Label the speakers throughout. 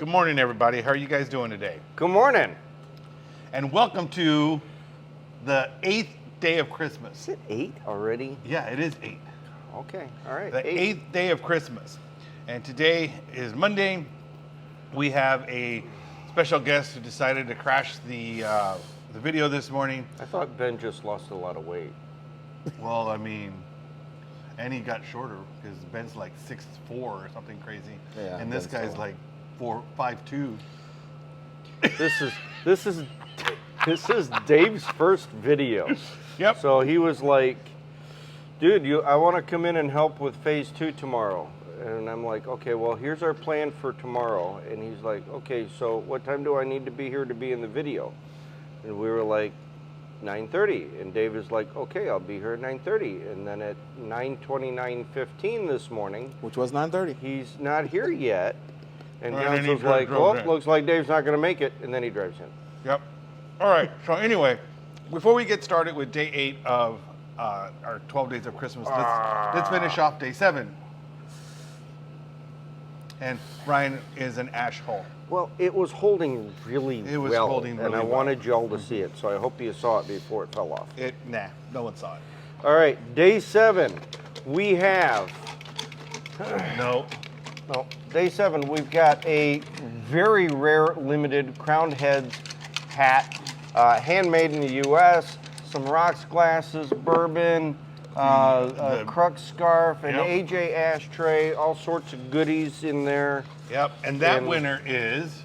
Speaker 1: Good morning, everybody. How are you guys doing today?
Speaker 2: Good morning.
Speaker 1: And welcome to the 8th day of Christmas.
Speaker 2: Is it 8 already?
Speaker 1: Yeah, it is 8.
Speaker 2: Okay, all right.
Speaker 1: The 8th day of Christmas. And today is Monday. We have a special guest who decided to crash the video this morning.
Speaker 2: I thought Ben just lost a lot of weight.
Speaker 1: Well, I mean, and he got shorter because Ben's like 6'4" or something crazy.
Speaker 3: Yeah,
Speaker 1: and this
Speaker 3: Ben's
Speaker 1: guy's
Speaker 3: tall.
Speaker 1: like 5'2".
Speaker 2: This is Dave's first video.
Speaker 1: Yep.
Speaker 2: So he was like, dude, I want to come in and help with phase 2 tomorrow. And I'm like, okay, well, here's our plan for tomorrow. And he's like, okay, so what time do I need to be here to be in the video? And we were like, 9:30. And Dave is like, okay, I'll be here at 9:30. And then at 9:29:15 this morning,
Speaker 3: Which was 9:30.
Speaker 2: he's not here yet. And
Speaker 1: Well, and then he
Speaker 2: Council's like,
Speaker 1: drove
Speaker 2: well,
Speaker 1: in.
Speaker 2: looks like Dave's not going to make it. And then he drives in.
Speaker 1: Yep. All right. So anyway, before we get started with day 8 of our 12 days of Christmas, let's finish off day 7. And Ryan is an ash hole.
Speaker 2: Well, it was holding really well.
Speaker 1: It was holding really
Speaker 2: and I
Speaker 1: well.
Speaker 2: wanted y'all to see it, so I hope you saw it before it fell off.
Speaker 1: Nah, no one saw it.
Speaker 2: All right, day 7, we have,
Speaker 1: No.
Speaker 2: day 7, we've got a very rare limited crowned heads hat, handmade in the U.S., some rocks glasses, bourbon, a Crux scarf, an
Speaker 1: Yep.
Speaker 2: AJ ashtray, all sorts of goodies in there.
Speaker 1: Yep. And that
Speaker 2: And-
Speaker 1: winner is.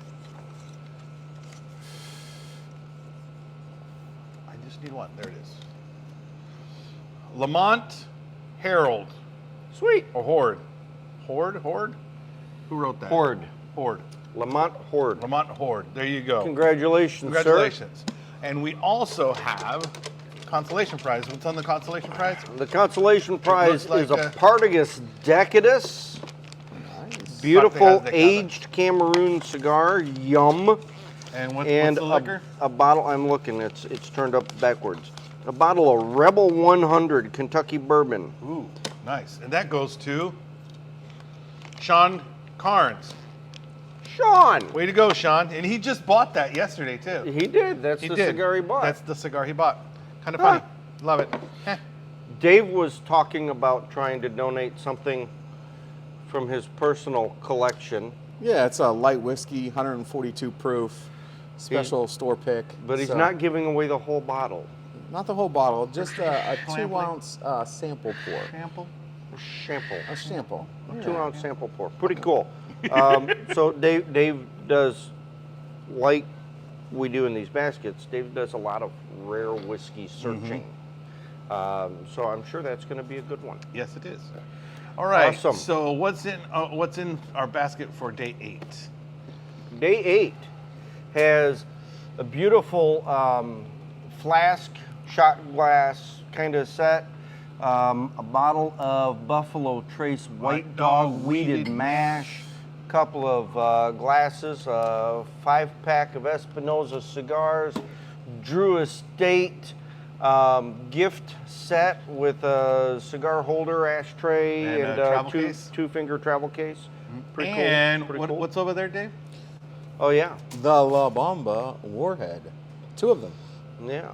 Speaker 1: I just need one. There it is. Lamont Harold
Speaker 2: Sweet.
Speaker 1: or Hoard. Hoard? Who wrote that?
Speaker 2: Hoard.
Speaker 1: Hoard.
Speaker 2: Lamont Hoard.
Speaker 1: Lamont Hoard. There you go.
Speaker 2: Congratulations, sir.
Speaker 1: Congratulations. And we also have consolation prize. What's on the consolation prize?
Speaker 2: The consolation prize
Speaker 1: like
Speaker 2: is a
Speaker 1: a-
Speaker 2: Partagas Decadus.
Speaker 3: Nice.
Speaker 2: Beautiful
Speaker 1: Partagas Decadus.
Speaker 2: aged Cameroon cigar. Yum.
Speaker 1: And what's
Speaker 2: And
Speaker 1: the liquor?
Speaker 2: a bottle, I'm looking, it's turned up backwards. A bottle of Rebel 100 Kentucky bourbon.
Speaker 1: Ooh, nice. And that goes to Sean Carnes.
Speaker 2: Sean!
Speaker 1: Way to go, Sean. And he just bought that yesterday, too.
Speaker 2: He did. That's
Speaker 1: He
Speaker 2: the
Speaker 1: did.
Speaker 2: cigar he bought.
Speaker 1: That's the cigar he bought. Kind of funny. Love it. Heh.
Speaker 2: Dave was talking about trying to donate something from his personal collection,
Speaker 3: Yeah, it's a light whiskey, 142 proof, special store pick.
Speaker 2: but he's
Speaker 3: So,
Speaker 2: not giving away the whole bottle.
Speaker 3: Not the whole bottle, just a
Speaker 1: Sampling?
Speaker 3: 2-ounce sample pour.
Speaker 1: Sample?
Speaker 2: Sample.
Speaker 3: A sample.
Speaker 2: A
Speaker 3: Yeah.
Speaker 2: 2-ounce sample pour. Pretty cool. So Dave does, like we do in these baskets, Dave does a lot of rare whiskey searching. So I'm sure that's going to be a good one.
Speaker 1: Yes, it is. All right.
Speaker 2: Awesome.
Speaker 1: So what's in our basket for day 8?
Speaker 2: Day 8 has a beautiful flask, shot glass kind of set, a bottle of Buffalo Trace White Dog Weeded Mash, a couple of glasses, a 5-pack of Espinosa cigars, Drew Estate gift set with a cigar holder, ashtray,
Speaker 1: And a
Speaker 2: and
Speaker 1: travel case?
Speaker 2: two-finger travel case. Pretty cool.
Speaker 1: And
Speaker 2: Pretty cool.
Speaker 1: what's over there, Dave?
Speaker 2: Oh yeah,
Speaker 3: The La Bamba Warhead. 2 of them.
Speaker 2: yeah.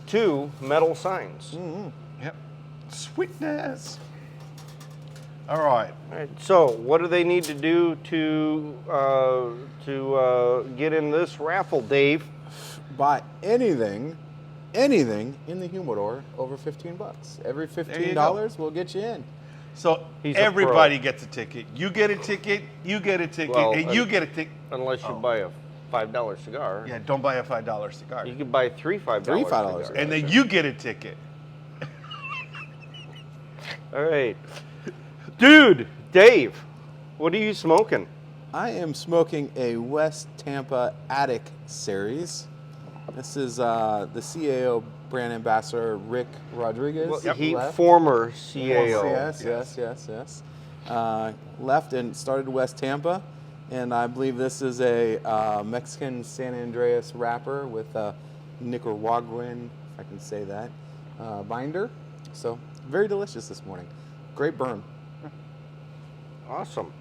Speaker 2: 2 metal signs.
Speaker 1: Yep. Sweetness. All right.
Speaker 2: All right, so what do they need to do to get in this raffle, Dave?
Speaker 3: Buy anything in the humidor over $15. Every $15 will get you in.
Speaker 1: So
Speaker 2: He's a
Speaker 1: everybody gets a ticket. You get a ticket, you get a ticket,
Speaker 2: Well,
Speaker 1: and you get a ticket.
Speaker 2: Unless you buy a $5 cigar.
Speaker 1: Yeah, don't buy a $5 cigar.
Speaker 2: You could buy 3 $5
Speaker 3: Three $5
Speaker 2: cigars.
Speaker 3: cigars.
Speaker 1: And then you get a ticket.
Speaker 2: All right. Dude, Dave, what are you smoking?
Speaker 3: I am smoking a West Tampa Attic series. This is the CAO brand ambassador, Rick Rodriguez.
Speaker 2: Well,
Speaker 3: He left.
Speaker 2: former CAO.
Speaker 3: Yes. Left and started West Tampa, and I believe this is a Mexican San Andreas wrapper with a Nicaraguan, if I can say that, binder. So very delicious this morning. Great burn.
Speaker 2: Awesome.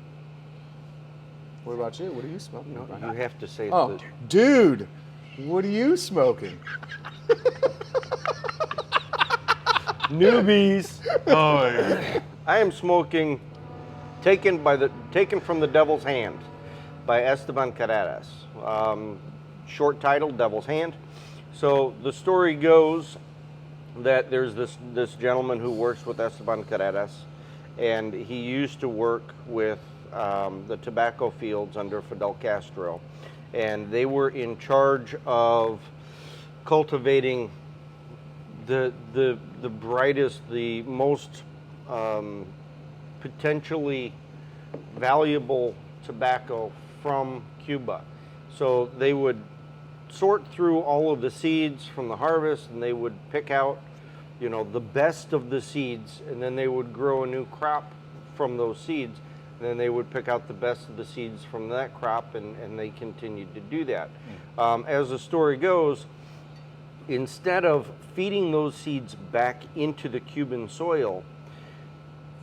Speaker 3: What about you? What are you smoking?
Speaker 2: No, you have to say
Speaker 3: Oh, dude, what are you smoking?
Speaker 2: newbies.
Speaker 1: Oh, yeah.
Speaker 2: I am smoking Taken from the Devil's Hand by Esteban Carreras. Short title, Devil's Hand. So the story goes that there's this gentleman who works with Esteban Carreras, and he used to work with the tobacco fields under Fidel Castro, and they were in charge of cultivating the brightest, the most potentially valuable tobacco from Cuba. So they would sort through all of the seeds from the harvest, and they would pick out, the best of the seeds, and then they would grow a new crop from those seeds. And then they would pick out the best of the seeds from that crop, and they continued to do that. As the story goes, instead of feeding those seeds back into the Cuban soil,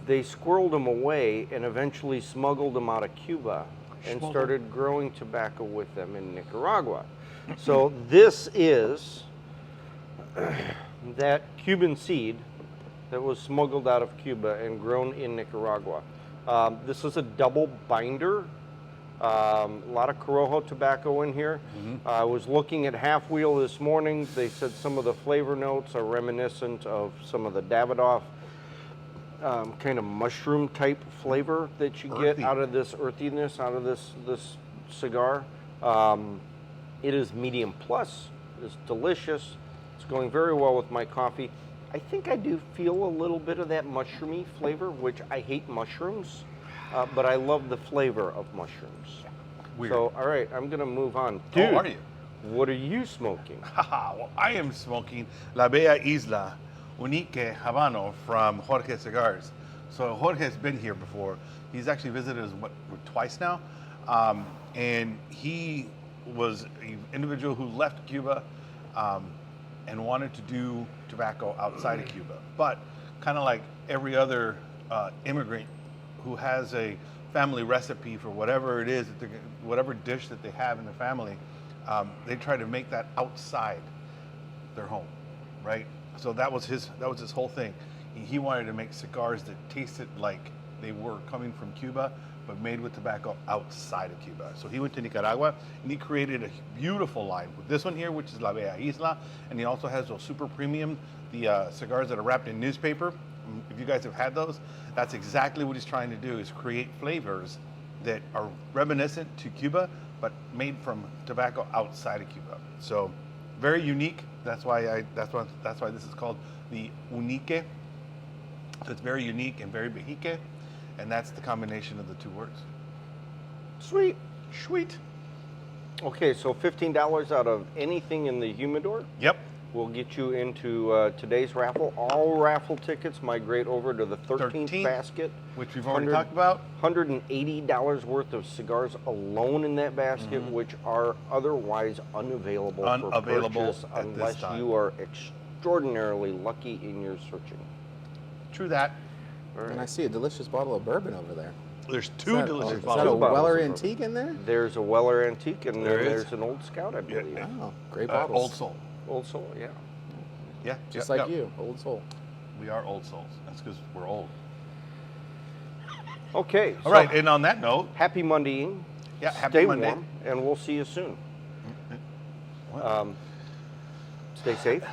Speaker 2: they squirreled them away and eventually smuggled them out of Cuba and started growing tobacco with them in Nicaragua. So this is that Cuban seed that was smuggled out of Cuba and grown in Nicaragua. This is a double binder. A lot of Corojo tobacco in here. I was looking at Half Wheel this morning. They said some of the flavor notes are reminiscent of some of the Davidoff kind of mushroom type flavor that you get out of this earthiness, out of this cigar. It is medium plus. It's delicious. It's going very well with my coffee. I think I do feel a little bit of that mushroomy flavor, which I hate mushrooms, but I love the flavor of mushrooms.
Speaker 1: Weird.
Speaker 2: So, all right, I'm going to move on. Dude,
Speaker 1: Oh, are you?
Speaker 2: what are you smoking?
Speaker 1: Well, I am smoking La Bella Isla Unique Habano from Jorge Cigars. So Jorge's been here before. He's actually visited us twice now, and he was an individual who left Cuba and wanted to do tobacco outside of Cuba, but kind of like every other immigrant who has a family recipe for whatever it is, whatever dish that they have in their family, they try to make that outside their home, right? So that was his whole thing. He wanted to make cigars that tasted like they were coming from Cuba, but made with tobacco outside of Cuba. So he went to Nicaragua and he created a beautiful line with this one here, which is La Bella Isla, and he also has those super premium, the cigars that are wrapped in newspaper. If you guys have had those, that's exactly what he's trying to do, is create flavors that are reminiscent to Cuba, but made from tobacco outside of Cuba. So very unique. That's why this is called the Unique. So it's very unique and very Bejique, and that's the combination of the two words.
Speaker 2: Sweet.
Speaker 1: Sweet.
Speaker 2: Okay, so $15 out of anything in the humidor
Speaker 1: Yep.
Speaker 2: will get you into today's raffle. All raffle tickets migrate over to the 13th basket.
Speaker 1: Which we've already talked about.
Speaker 2: $180 worth of cigars alone in that basket, which are otherwise unavailable for purchase
Speaker 1: at
Speaker 2: unless
Speaker 1: this time.
Speaker 2: you are extraordinarily lucky in your searching.
Speaker 1: True that.
Speaker 2: All right.
Speaker 3: And I see a delicious bottle of bourbon over there.
Speaker 1: There's
Speaker 3: Is
Speaker 1: two
Speaker 3: that-
Speaker 1: delicious
Speaker 3: Is that a
Speaker 1: bottles.
Speaker 2: bottles
Speaker 3: Weller
Speaker 2: of
Speaker 3: Antique in there?
Speaker 2: There's a Weller Antique, and
Speaker 1: There is.
Speaker 2: there's an Old Scout, I believe.
Speaker 3: Oh, great bottles.
Speaker 1: Old Soul.
Speaker 2: Old Soul, yeah.
Speaker 1: Yeah.
Speaker 3: Just
Speaker 1: yep,
Speaker 3: like
Speaker 1: yep.
Speaker 3: you, old soul.
Speaker 1: We are old souls. That's because we're old.
Speaker 2: Okay.
Speaker 1: All right. And on that note,
Speaker 2: Happy Mondaying.
Speaker 1: yeah, happy
Speaker 2: Stay
Speaker 1: Monday.
Speaker 2: warm, and we'll see you soon.
Speaker 1: What?
Speaker 2: Stay safe.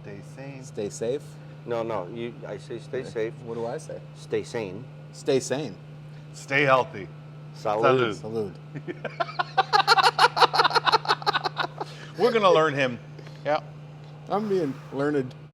Speaker 1: Stay sane.
Speaker 3: Stay safe.
Speaker 2: No, I say stay safe.
Speaker 3: What do I say?
Speaker 2: Stay sane.
Speaker 3: Stay sane.
Speaker 1: Stay healthy.
Speaker 2: Salud.
Speaker 1: Salud.
Speaker 3: Salute.
Speaker 1: We're gonna learn him. Yeah.
Speaker 3: I'm being learned.